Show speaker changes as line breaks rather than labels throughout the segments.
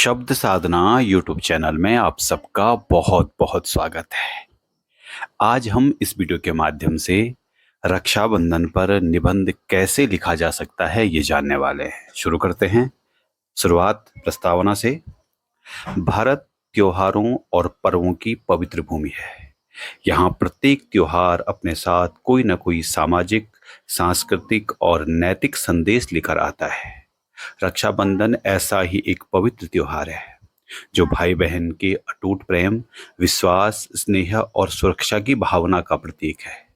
शब्द साधना YouTube channel में आप सबका बहुत बहुत स्वागत है। आज हम इस वीडियो के माध्यम से रक्षाबंधन पर निबंध कैसे लिखा जा सकता है ये जानने वाले हैं। शुरू करते हैं। शुरुआत प्रस्तावना से। भारत त्योहारों और पर्वों की पवित्र भूमि है। यहाँ प्रत्येक त्योहार अपने साथ कोई न कोई सामाजिक, सांस्कृतिक और नैतिक संदेश लेकर आता है। रक्षाबंधन ऐसा ही एक पवित्र त्योहार है जो भाई बहन के अटूट प्रेम, विश्वास, स्नेह और सुरक्षा की भावना का प्रतीक है।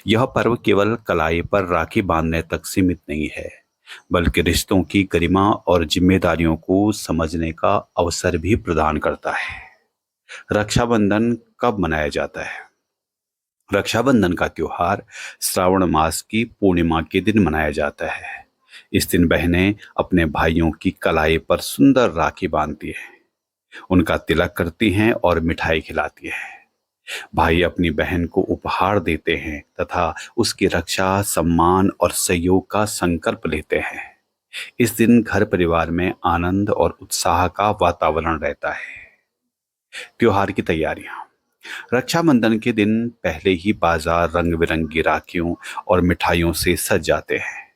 यह पर्व केवल कलाई पर राखी बांधने तक सीमित नहीं है, बल्कि रिश्तों की गरिमा और जिम्मेदारियों को समझने का अवसर भी प्रदान करता है। रक्षाबंधन कब मनाया जाता है? रक्षाबंधन का त्योहार श्रावण मास की पूर्णिमा के दिन मनाया जाता है। इस दिन बहनें अपने भाइयों की कलाई पर सुंदर राखी बांधती हैं, उनका तिलक करती हैं और मिठाई खिलाती हैं। भाई अपनी बहन को उपहार देते हैं तथा उसकी रक्षा, सम्मान और सहयोग का संकल्प लेते हैं। इस दिन घर परिवार में आनंद और उत्साह का वातावरण रहता है। त्योहार की तैयारियां। रक्षाबंधन के दिन पहले ही बाजार रंग बिरंगी राखियों और मिठाइयों से सज जाते हैं।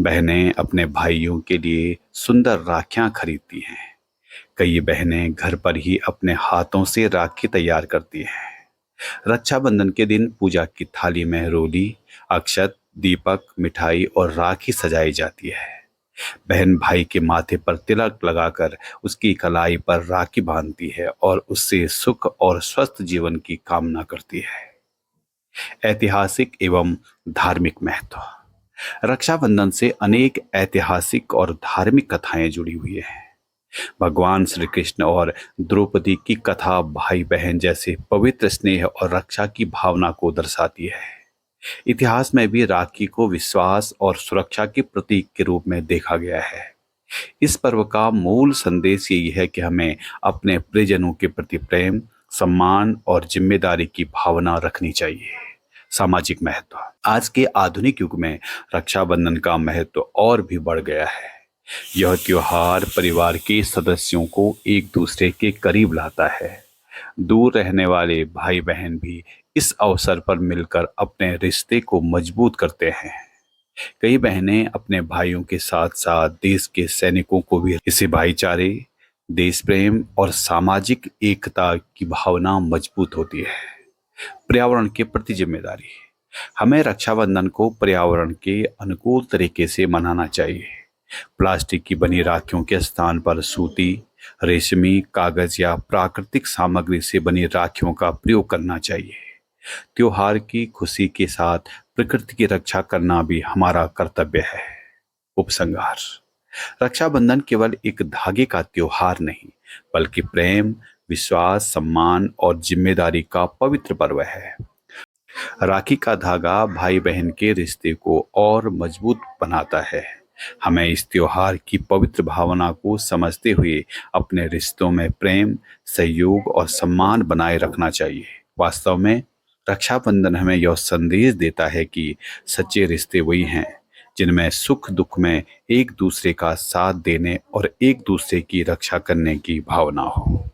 बहनें अपने भाइयों के लिए सुंदर राखियां खरीदती हैं। कई बहनें घर पर ही अपने हाथों से राखी तैयार करती हैं। रक्षाबंधन के दिन पूजा की थाली में रोली, अक्षत, दीपक, मिठाई और राखी सजाई जाती है। बहन भाई के माथे पर तिलक लगाकर उसकी कलाई पर राखी बांधती है और उससे सुख और स्वस्थ जीवन की कामना करती है। ऐतिहासिक एवं धार्मिक महत्व। रक्षाबंधन से अनेक ऐतिहासिक और धार्मिक कथाएं जुड़ी हुई हैं। भगवान श्री कृष्ण और द्रौपदी की कथा भाई बहन जैसे पवित्र स्नेह और रक्षा की भावना को दर्शाती है। इतिहास में भी राखी को विश्वास और सुरक्षा के प्रतीक के रूप में देखा गया है। इस पर्व का मूल संदेश यही है कि हमें अपने प्रियजनों के प्रति प्रेम, सम्मान और जिम्मेदारी की भावना रखनी चाहिए। सामाजिक महत्व। आज के आधुनिक युग में रक्षाबंधन का महत्व और भी बढ़ गया है। यह त्योहार परिवार के सदस्यों को एक दूसरे के करीब लाता है। दूर रहने वाले भाई बहन भी इस अवसर पर मिलकर अपने रिश्ते को मजबूत करते हैं। कई बहनें अपने भाइयों के साथ साथ देश के सैनिकों को भी इसी भाईचारे, देश प्रेम और सामाजिक एकता की भावना मजबूत होती है। पर्यावरण के प्रति जिम्मेदारी। हमें रक्षाबंधन को पर्यावरण के अनुकूल तरीके से मनाना चाहिए। प्लास्टिक की बनी राखियों के स्थान पर सूती, रेशमी, कागज या प्राकृतिक सामग्री से बनी राखियों का प्रयोग करना चाहिए। त्योहार की खुशी के साथ प्रकृति की रक्षा करना भी हमारा कर्तव्य है। उपसंहार। रक्षाबंधन केवल एक धागे का त्योहार नहीं, बल्कि प्रेम, विश्वास, सम्मान और जिम्मेदारी का पवित्र पर्व है। राखी का धागा भाई बहन के रिश्ते को और मजबूत बनाता है। हमें इस त्योहार की पवित्र भावना को समझते हुए अपने रिश्तों में प्रेम, सहयोग और सम्मान बनाए रखना चाहिए। वास्तव में रक्षाबंधन हमें यह संदेश देता है कि सच्चे रिश्ते वही हैं जिनमें सुख दुख में एक दूसरे का साथ देने और एक दूसरे की रक्षा करने की भावना हो।